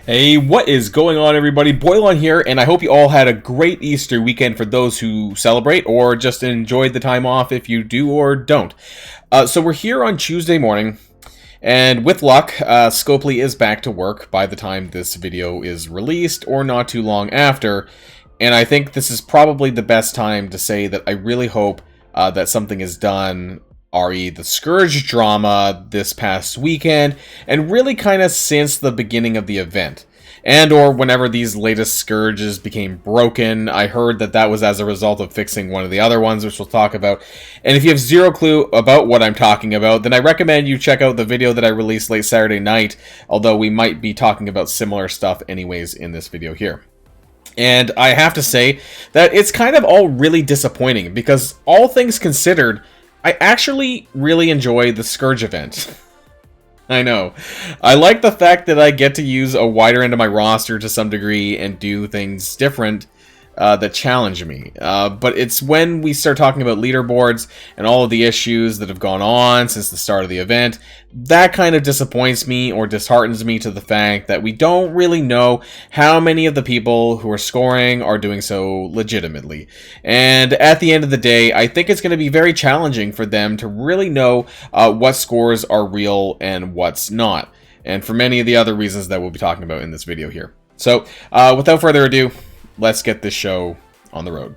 Hey, what is going on, everybody? Boilon here, and I hope you all had a great Easter weekend for those who celebrate, or just enjoyed the time off if you do or don't. So we're here on Tuesday morning, and with luck, Scopely is back to work by the time this video is released, or not too long after, and I think this is probably the best time to say that I really hope that something is done, re the Scourge drama this past weekend, and really kind of since the beginning of the event. And or whenever these latest Scourges became broken. I heard that that was as a result of fixing one of the other ones, which we'll talk about. And if you have zero clue about what I'm talking about, then I recommend you check out the video that I released late Saturday night, although we might be talking about similar stuff anyways in this video here. And I have to say that it's kind of all really disappointing, because all things considered, I actually really enjoy the Scourge event. I know. I like the fact that I get to use a wider end of my roster to some degree and do things different that challenge me. But it's when we start talking about leaderboards and all of the issues that have gone on since the start of the event, that kind of disappoints me or disheartens me to the fact that we don't really know how many of the people who are scoring are doing so legitimately. And at the end of the day, I think it's going to be very challenging for them to really know what scores are real and what's not. And for many of the other reasons that we'll be talking about in this video here. So, without further ado, let's get this show on the road.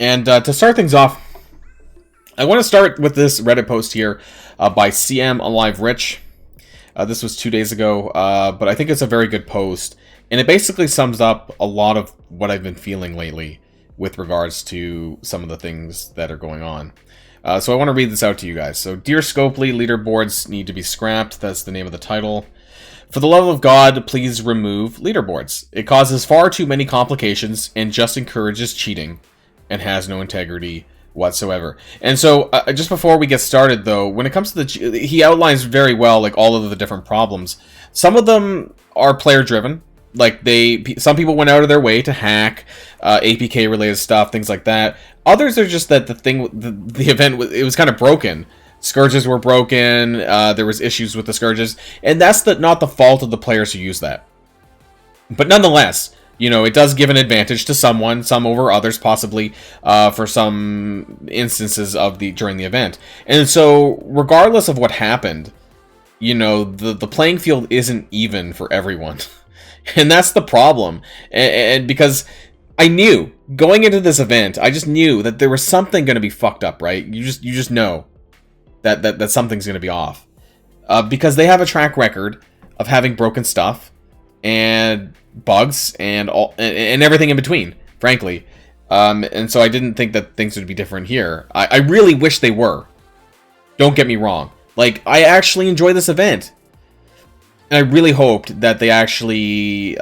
And to start things off, I want to start with this Reddit post here by CM Alive Rich. This was 2 days ago, but I think it's a very good post. And it basically sums up a lot of what I've been feeling lately with regards to some of the things that are going on. So I want to read this out to you guys. So, Dear Scopely, leaderboards need to be scrapped. That's the name of the title. For the love of God, please remove leaderboards. It causes far too many complications and just encourages cheating and has no integrity whatsoever. And so, just before we get started, though, when it comes to he outlines very well, like, all of the different problems. Some of them are player-driven. Like, some people went out of their way to hack APK related stuff, things like that. Others are just that the event, it was kind of broken. Scourges were broken, there was issues with the Scourges, and that's not the fault of the players who use that. But nonetheless, you know, it does give an advantage to some over others, possibly, for some instances during the event. And so, regardless of what happened, you know, the playing field isn't even for everyone. And that's the problem. And because I knew, going into this event, I just knew that there was something going to be fucked up, right? You just know that something's going to be off. Because they have a track record of having broken stuff and bugs and everything in between, frankly. And so I didn't think that things would be different here. I really wish they were. Don't get me wrong. Like, I actually enjoy this event. And I really hoped that they actually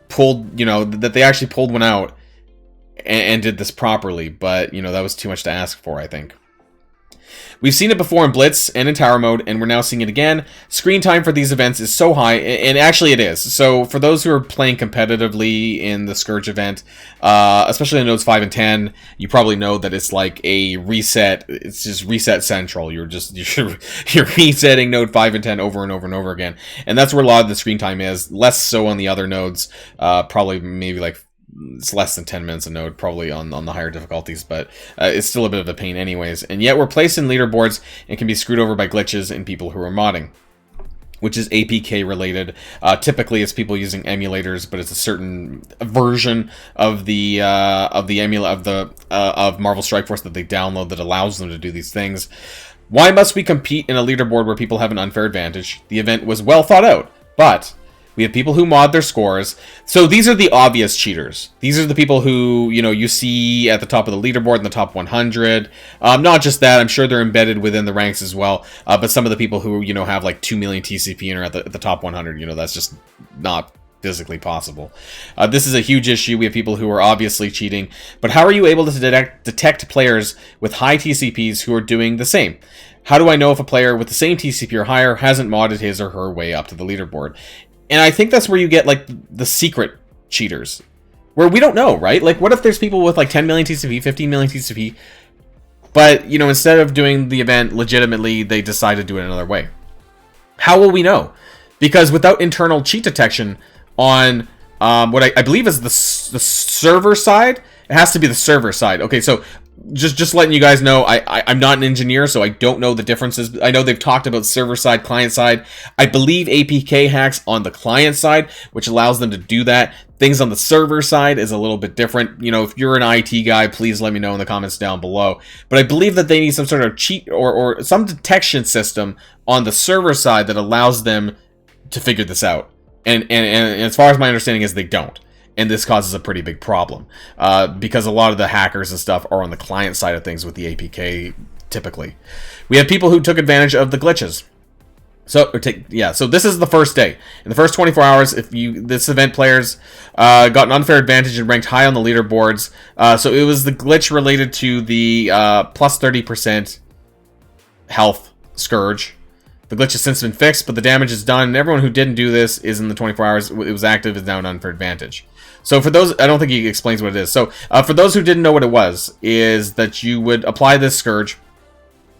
pulled one out and did this properly. But, you know, that was too much to ask for, I think. We've seen it before in Blitz and in Tower Mode, and we're now seeing it again. Screen time for these events is so high, and actually it is. So for those who are playing competitively in the Scourge event, especially in Nodes 5 and 10, you probably know that it's like a reset. It's just reset central. You're resetting Node 5 and 10 over and over and over again. And that's where a lot of the screen time is. Less so on the other nodes, probably maybe like it's less than 10 minutes a node, probably on the higher difficulties, but it's still a bit of a pain anyways. And yet we're placed in leaderboards and can be screwed over by glitches and people who are modding, which is APK related. Typically it's people using emulators, but it's a certain version of the of Marvel Strike Force that they download that allows them to do these things. Why must we compete in a leaderboard where people have an unfair advantage? The event was well thought out, but we have people who mod their scores. So these are the obvious cheaters. These are the people who, you know, you see at the top of the leaderboard in the top 100. Not just that, I'm sure they're embedded within the ranks as well. But some of the people who, you know, have like 2 million TCP and are at the top 100, you know, that's just not physically possible. This is a huge issue. We have people who are obviously cheating. But how are you able to detect players with high TCPs who are doing the same? How do I know if a player with the same TCP or higher hasn't modded his or her way up to the leaderboard? And I think that's where you get, like, the secret cheaters. where we don't know, right? Like, what if there's people with like 10 million TCP, 15 million TCP, but, you know, instead of doing the event legitimately, they decide to do it another way? How will we know? Because without internal cheat detection on what I believe is the server side, it has to be the server side. Okay, so just letting you guys know, I'm not an engineer, so I don't know the differences. I know they've talked about server side, client side. I believe APK hacks on the client side, which allows them to do that. Things on the server side is a little bit different. You know, if you're an IT guy, please let me know in the comments down below. But I believe that they need some sort of cheat or some detection system on the server side that allows them to figure this out. And as far as my understanding is, they don't. And this causes a pretty big problem because a lot of the hackers and stuff are on the client side of things with the APK typically. We have people who took advantage of the glitches. So this is the first day. In the first 24 hours, this event players got an unfair advantage and ranked high on the leaderboards. So it was the glitch related to the plus 30% health Scourge. The glitch has since been fixed, but the damage is done, and everyone who didn't do this is in the 24 hours it was active is now an unfair advantage. So for those, I don't think he explains what it is. So for those who didn't know what it was, is that you would apply this Scourge,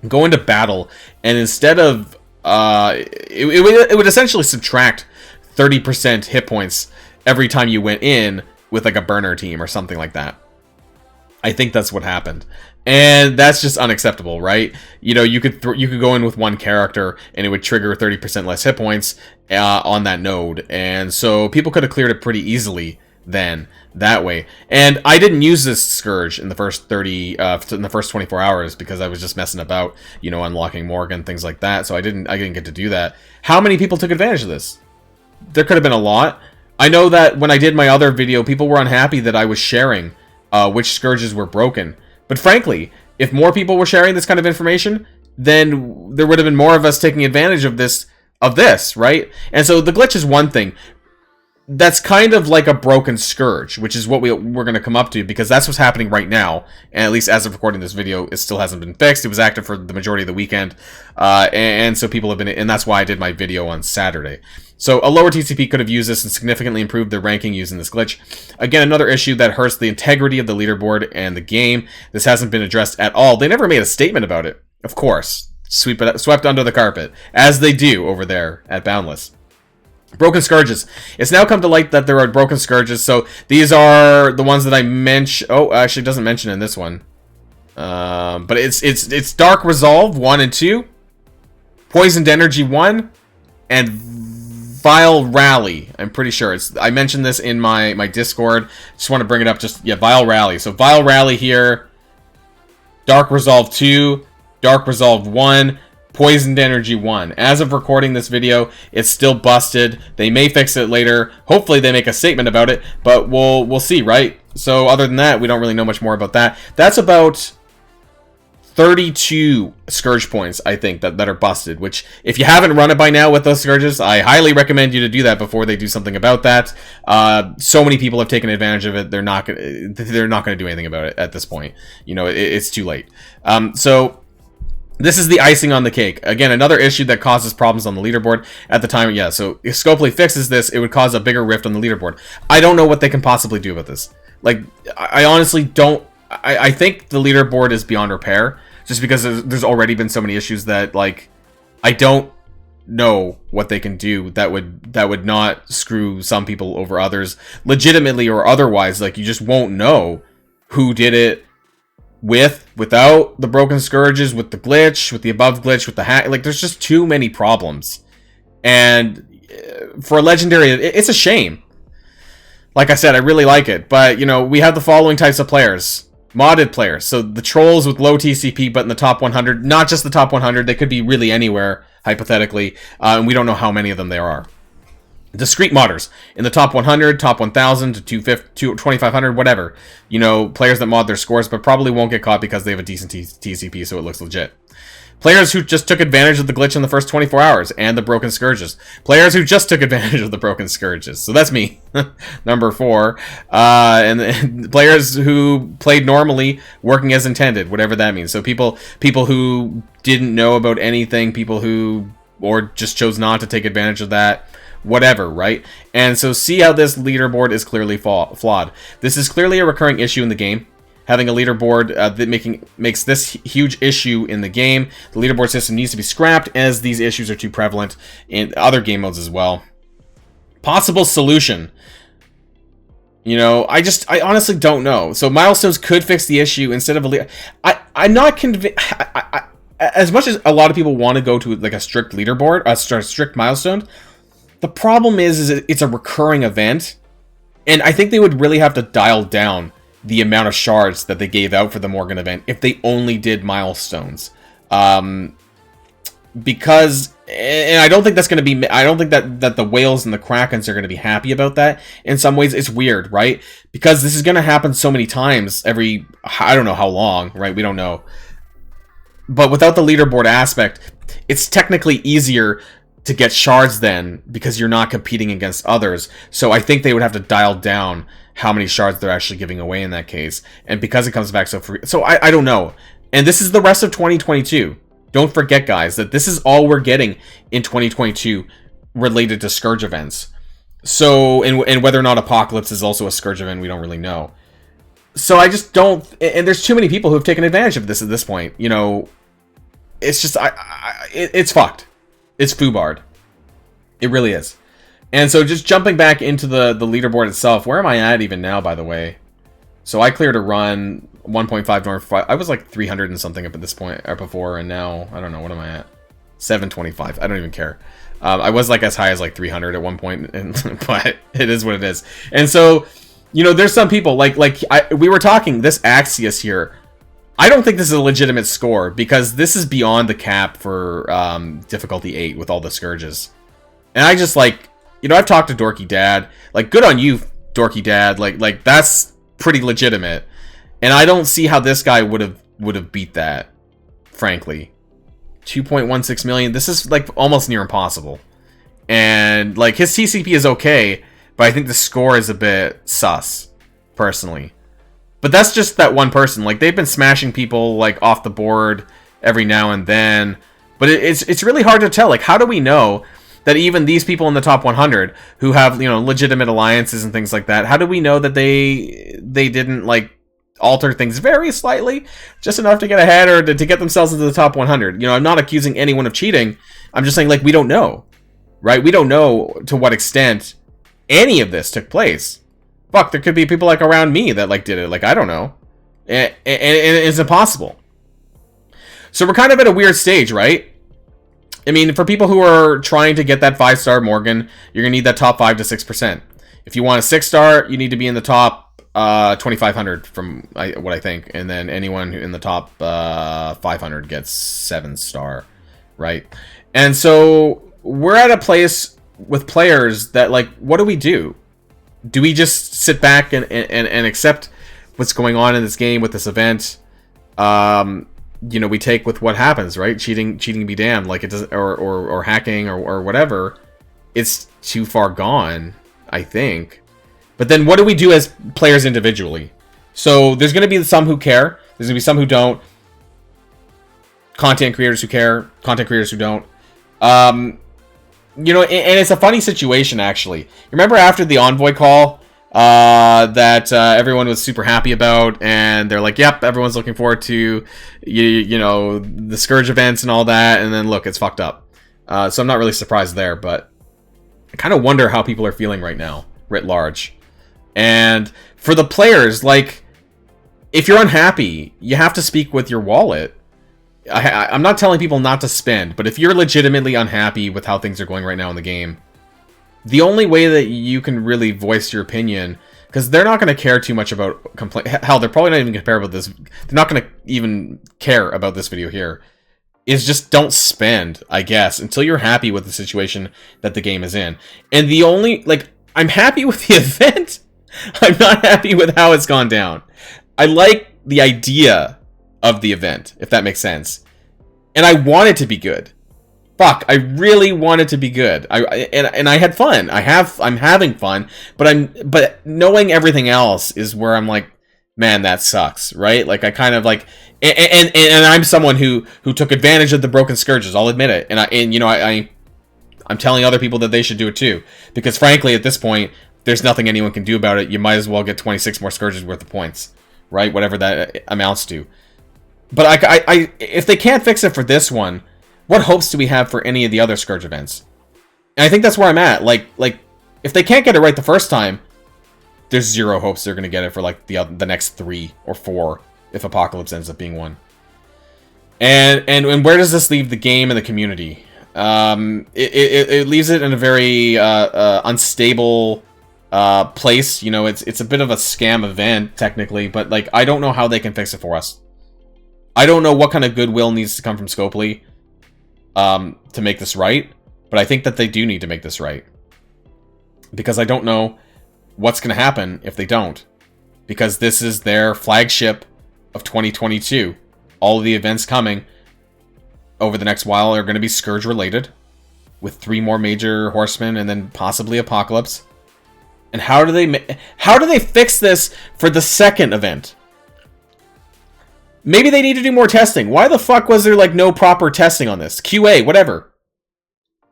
go into battle, and instead of it would essentially subtract 30% hit points every time you went in with like a burner team or something like that. I think that's what happened. And that's just unacceptable, right? You know, you could go in with one character and it would trigger 30% less hit points on that node. And so people could have cleared it pretty easily then that way. And I didn't use this Scourge in the first 24 hours because I was just messing about, you know, unlocking Morgan, things like that. So I didn't get to do that. How many people took advantage of this? There could have been a lot. I know that when I did my other video, people were unhappy that I was sharing which Scourges were broken. But frankly, if more people were sharing this kind of information, then there would have been more of us taking advantage of this, right? And so the glitch is one thing. That's kind of like a broken Scourge, which is what we're going to come up to, because that's what's happening right now. And at least as of recording this video, it still hasn't been fixed. It was active for the majority of the weekend. And so people have been, and that's why I did my video on Saturday. So a lower TCP could have used this and significantly improved their ranking using this glitch. Again, another issue that hurts the integrity of the leaderboard and the game. This hasn't been addressed at all. They never made a statement about it. Of course. Swept under the carpet, as they do over there at Boundless. Broken Scourges. It's now come to light that there are broken Scourges. So these are the ones that I mentioned. Oh, actually, it doesn't mention in this one. But it's Dark Resolve 1 and 2, Poisoned Energy 1, and Vile Rally. I'm pretty sure I mentioned this in my Discord. Just want to bring it up. Vile Rally. So Vile Rally here, Dark Resolve 2, Dark Resolve 1, Poisoned Energy 1. As of recording this video, it's still busted. They may fix it later. Hopefully they make a statement about it, but we'll see, right? So other than that, we don't really know much more about that. That's about 32 Scourge points, I think, that are busted, which if you haven't run it by now with those Scourges, I highly recommend you to do that before they do something about that. So many people have taken advantage of it. They're not going to do anything about it at this point. You know, it's too late. So this is the icing on the cake. Again, another issue that causes problems on the leaderboard at the time. Yeah, so if Scopely fixes this, it would cause a bigger rift on the leaderboard. I don't know what they can possibly do about this. Like, I honestly don't. I think the leaderboard is beyond repair, just because there's already been so many issues that, like, I don't know what they can do that would not screw some people over others, legitimately or otherwise. Like, you just won't know who did it without the broken Scourges, with the glitch, with the above glitch, with the hack. Like, there's just too many problems. And for a legendary, it's a shame. Like I said, I really like it. But, you know, we have the following types of players. Modded players. So the trolls with low TCP, but in the top 100. Not just the top 100. They could be really anywhere, hypothetically. And we don't know how many of them there are. Discrete modders in the top 100, top 1,000 to 2,500, whatever. You know, players that mod their scores, but probably won't get caught because they have a decent TCP, so it looks legit. Players who just took advantage of the glitch in the first 24 hours and the broken Scourges. Players who just took advantage of the broken Scourges. So that's me, number 4. And players who played normally, working as intended, whatever that means. So people who didn't know about anything, people who or just chose not to take advantage of that, whatever, right? And so see how this leaderboard is clearly flawed. This is clearly a recurring issue in the game. Having a leaderboard that makes this huge issue in the game. The leaderboard system needs to be scrapped, as these issues are too prevalent in other game modes as well. Possible solution. You know, I honestly don't know. So milestones could fix the issue instead of a I'm not convinced. As much as a lot of people want to go to like a strict leaderboard, a strict milestone, the problem is it's a recurring event, and I think they would really have to dial down the amount of shards that they gave out for the Morgan event if they only did milestones. Because, and I don't think that's going to be, I don't think that the whales and the krakens are going to be happy about that. In some ways, it's weird, right? Because this is going to happen so many times every, I don't know how long, right? We don't know. But without the leaderboard aspect, it's technically easier to get shards then, because you're not competing against others. So I think they would have to dial down how many shards they're actually giving away in that case. And because it comes back so free, so I don't know. And this is the rest of 2022. Don't forget, guys, that this is all we're getting in 2022 related to Scourge events. So, and whether or not Apocalypse is also a Scourge event, we don't really know. So I just don't, and there's too many people who have taken advantage of this at this point. You know, it's just, it's fucked. It's foobarred. It really is. And so just jumping back into the leaderboard itself, where am I at even now, by the way? So I cleared a run, 1.5 north, I was like 300 and something up at this point, or before, and now, I don't know, what am I at? 725, I don't even care. I was like as high as like 300 at one point, but it is what it is. And so, you know, there's some people, we were talking, this Axios here, I don't think this is a legitimate score, because this is beyond the cap for difficulty 8 with all the Scourges. And I just like, you know, I've talked to Dorky Dad, like, good on you, Dorky Dad, like that's pretty legitimate. And I don't see how this guy would have beat that, frankly. 2.16 million, this is like almost near impossible. And like his TCP is okay, but I think the score is a bit sus, personally. But that's just that one person. Like, they've been smashing people like off the board every now and then. But it's really hard to tell. Like, how do we know that even these people in the top 100 who have, you know, legitimate alliances and things like that, how do we know that they didn't like alter things very slightly, just enough to get ahead or to get themselves into the top 100? You know, I'm not accusing anyone of cheating. I'm just saying, like, we don't know, right? We don't know to what extent any of this took place. Fuck, there could be people like around me that like did it. Like, I don't know. And it's impossible. So we're kind of at a weird stage, right? I mean, for people who are trying to get that 5-star Morgan, you're going to need that top 5 to 6%. If you want a 6-star, you need to be in the top 2,500 from what I think. And then anyone in the top 500 gets 7-star, right? And so we're at a place with players that, like, what do we do? Do we just sit back and accept what's going on in this game with this event? You know, we take with what happens, right? Cheating be damned. Like, it does, or hacking or whatever. It's too far gone, I think. But then what do we do as players individually? So there's going to be some who care. There's going to be some who don't. Content creators who care. Content creators who don't. You know, and it's a funny situation, actually. Remember after the Envoy call that everyone was super happy about, and they're like, yep, everyone's looking forward to, you know, the Scourge events and all that, and then look, it's fucked up. So I'm not really surprised there, but I kind of wonder how people are feeling right now, writ large. And for the players, like, if you're unhappy, you have to speak with your wallet. I'm not telling people not to spend, but if you're legitimately unhappy with how things are going right now in the game, the only way that you can really voice your opinion, because they're not going to care too much about hell, they're probably not even going to care about this. They're not going to even care about this video here. Is just don't spend, I guess, until you're happy with the situation that the game is in. And the only, like, I'm happy with the event. I'm not happy with how it's gone down. I like the idea of the event, if that makes sense. And I want it to be good. Fuck, I really want it to be good. And I had fun. I'm having fun, but knowing everything else is where I'm like, man, that sucks, right? Like, I kind of like, and I'm someone who took advantage of the broken Scourges, I'll admit it. And you know, I I'm telling other people that they should do it too. Because frankly, at this point, there's nothing anyone can do about it. You might as well get 26 more Scourges worth of points. Right? Whatever that amounts to. But if they can't fix it for this one, what hopes do we have for any of the other Scourge events? And I think that's where I'm at. Like if they can't get it right the first time, there's zero hopes they're going to get it for like the next 3 or 4 if Apocalypse ends up being one. And where does this leave the game and the community? It leaves it in a very unstable place. You know, it's a bit of a scam event technically, but like I don't know how they can fix it for us. I don't know what kind of goodwill needs to come from Scopely to make this right, but I think that they do need to make this right. Because I don't know what's going to happen if they don't. Because this is their flagship of 2022. All of the events coming over the next while are going to be Scourge related, with 3 more major horsemen and then possibly Apocalypse. And how do they fix this for the second event? Maybe they need to do more testing. Why the fuck was there like no proper testing on this? QA, whatever.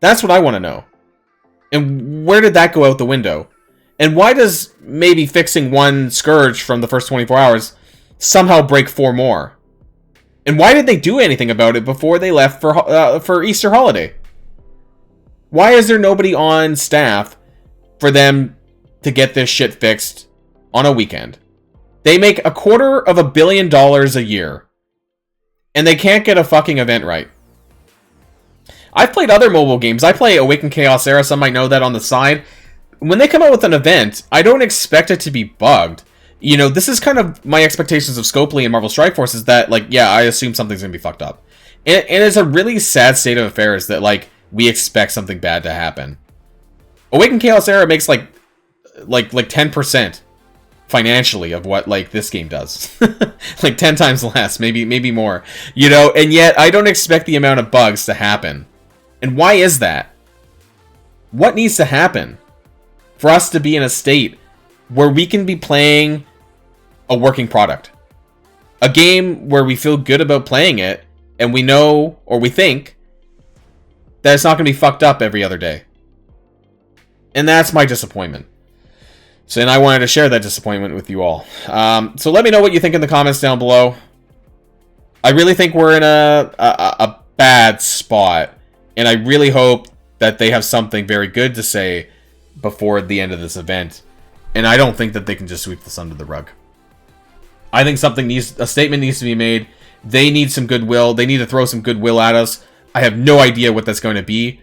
That's what I want to know. And where did that go out the window? And why does maybe fixing 1 Scourge from the first 24 hours somehow break 4 more? And why did they do anything about it before they left for Easter holiday? Why is there nobody on staff for them to get this shit fixed on a weekend? They make $250 million a year, and they can't get a fucking event right. I've played other mobile games. I play Awaken Chaos Era. Some might know that on the side. When they come out with an event, I don't expect it to be bugged. You know, this is kind of my expectations of Scopely and Marvel Strike Force is that, like, yeah, I assume something's going to be fucked up. And it's a really sad state of affairs that, like, we expect something bad to happen. Awaken Chaos Era makes, like 10% financially of what, like, this game does. Like, 10 times less, maybe more. You know, and yet I don't expect the amount of bugs to happen. And why is that? What needs to happen for us to be in a state where we can be playing a working product? A game where we feel good about playing it, and we know, or we think, that it's not going to be fucked up every other day. And that's my disappointment. So, and I wanted to share that disappointment with you all. So let me know what you think in the comments down below. I really think we're in a bad spot. And I really hope that they have something very good to say before the end of this event. And I don't think that they can just sweep this under the rug. I think a statement needs to be made. They need some goodwill. They need to throw some goodwill at us. I have no idea what that's going to be,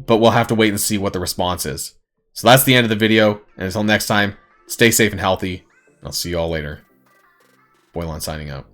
but we'll have to wait and see what the response is. So that's the end of the video. And until next time, stay safe and healthy. I'll see you all later. Boilon signing out.